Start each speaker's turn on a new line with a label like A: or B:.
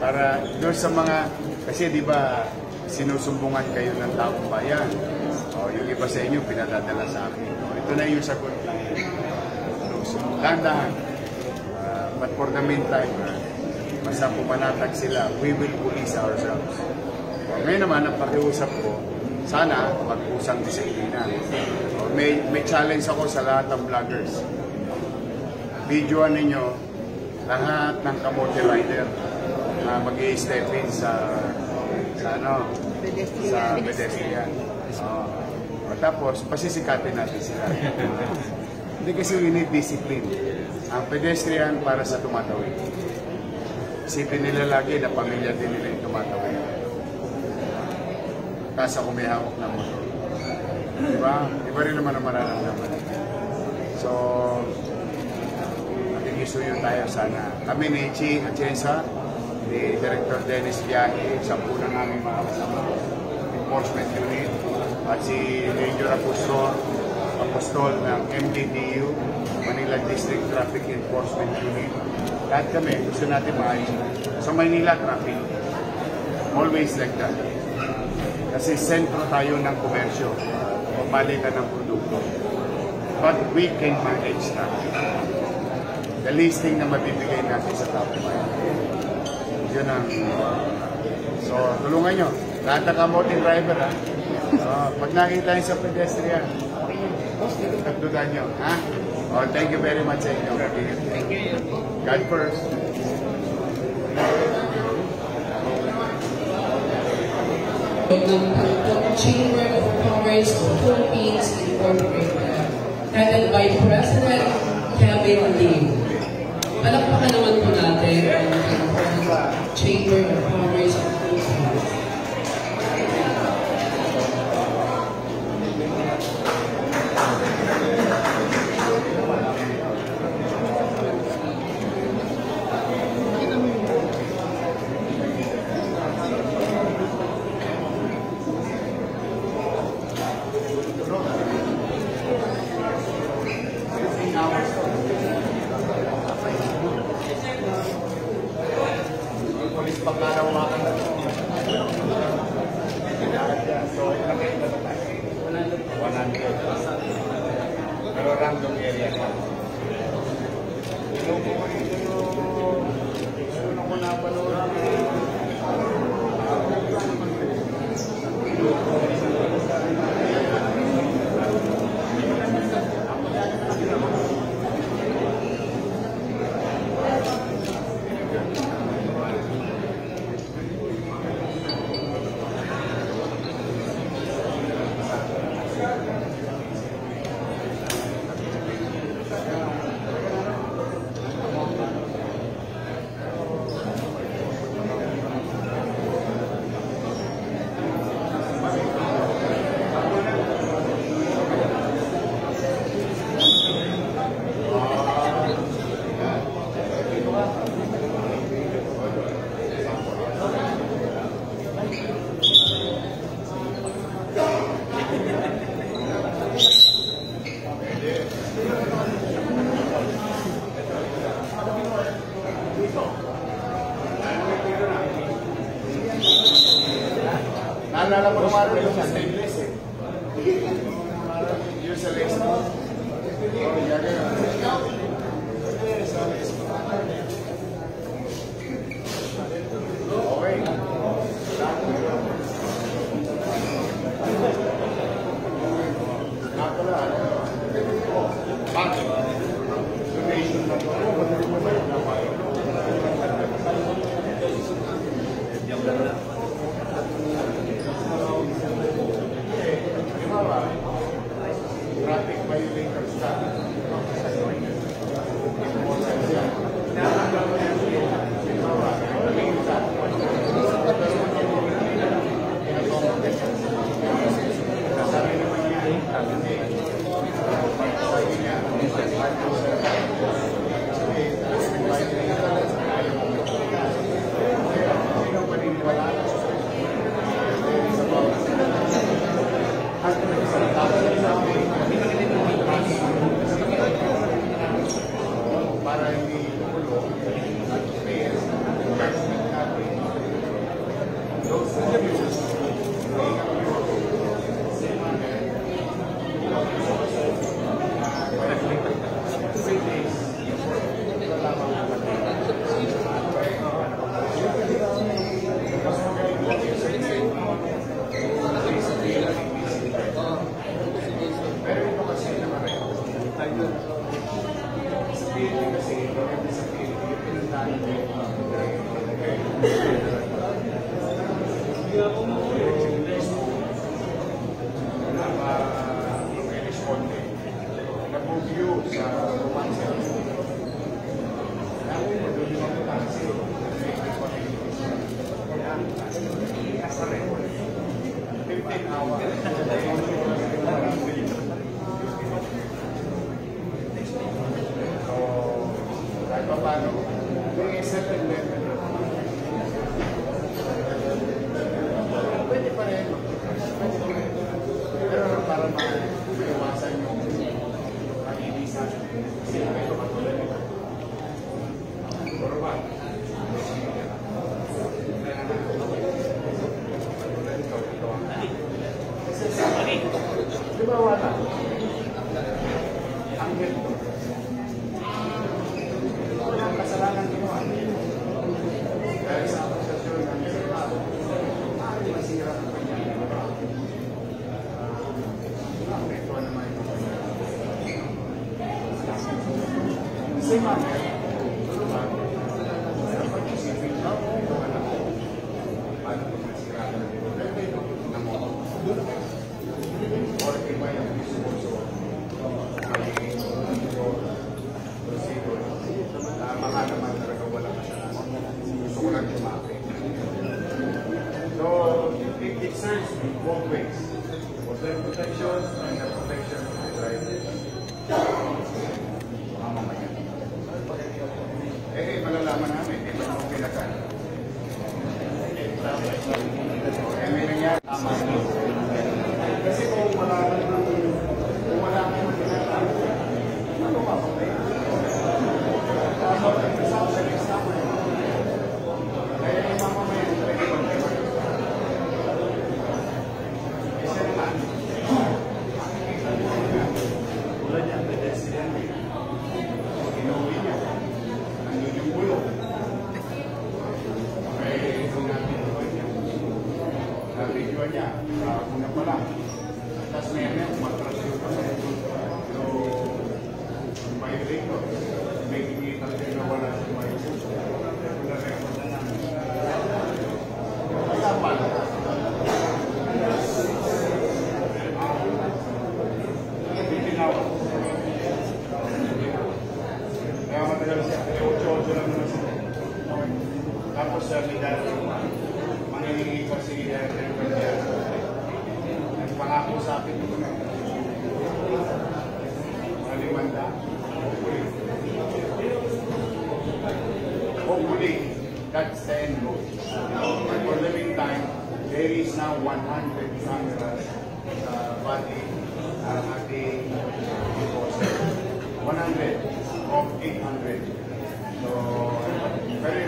A: Para doon sa mga, kasi di ba sinusumbungan kayo ng taong bayan. O, yung iba sa inyo pinadadala sa akin. Ito na yung sagot. Dahan-dahan. But for the meantime, basta pumanatag sila, we will police ourselves. Ngayon naman, ang pakiusap ko, sana mag-usang disiplina. May challenge ako sa lahat ng vloggers. Videoan ninyo lahat ng kamote rider na mag-i-step in sa pedestrian. Tapos, pasisikatin natin sila. Hindi kasi we need discipline. Ang pedestrian para sa tumatawid. Isipin nila lagi na pamilya din nila yung tumatawid. Tapos ako may hawak ng motor. Diba? Iba rin naman ang mararamdaman. So, magigisuyo tayo sana. Kami ni Chi Atienza, ni Director Dennis Biahe, sa na namin mga kasama enforcement unit, at si Major Apostol ng MDTU, Manila District Traffic Enforcement Unit. Lahat kami, gusto natin maayos. Sa Manila, traffic. Always like that. Kasi sentro tayo ng komersyo, pabalikan ng produkto. But we can manage traffic. The listing na mabibigay natin sa top 5. Yun ang... So, tulungan nyo. Lahat ng kamoting driver, ha? So, pag nakita nyo sa pedestrian, tagdudan nyo, ha? Oh, thank you very much sa inyo. Thank you. God first.
B: Ng Chamber of Commerce of the Philippines Incorporated, headed by President Kevin Lim. Palakpakan naman po natin ang Chamber of Commerce of the Philippines.
A: Pero random area ka. Ito ko napanood. Naalala ko naman yung sa stainless eh. Yung sa lace mo. Oh, okay. Nakala. Bakit? Donation na ito. Madali mo ba yung napayo? Traffic So, kahit pa paano, may certain level. Pwede pa rin. Pero para maiwasan yung pag-ibisan, kasi ito katulad nito. Pero ba? Di ba wala? Ang ganito. Walang kasalanan ginawa. Dahil sa akusasyon ng Estado, masira ang kanya. Ito naman ito. Kasi manner, dapat isipin ka kung wala ko. Paano kung masira ang kanya? Or iba yung disposo baka naman talaga wala kasalanan. Gusto ko lang tumaki. So, it serves both ways. For their protection and the protection of the driver. Mamamayan. Malalaman namin, iba na pilakan. May nangyari. Tama na. Kasi kung wala akong matinatang, ano ba ba? Kaya yung mamamayan talaga mag-iwan. Isa naman, tulad niya, pedestrian din. Inuwi niya, nandun yung bulong. Kaya yung nabidyoan niya. Nabidyoan niya, una pa lang. Tapos ngayon, umatras yung pasay. So, yung violator, may kinita rin na wala sa violator. Wala record na namin. Kaya pala. Hindi tinawag. Kaya matagal siya. 8-8 lang naman siya. Tapos may dati, mangingi pa si pangako sa akin ito na. Malimanda. Hopefully, that's the end goal. But for the meantime, there is now 100 cameras sa body ang ating deposit. 100 of 800. So, very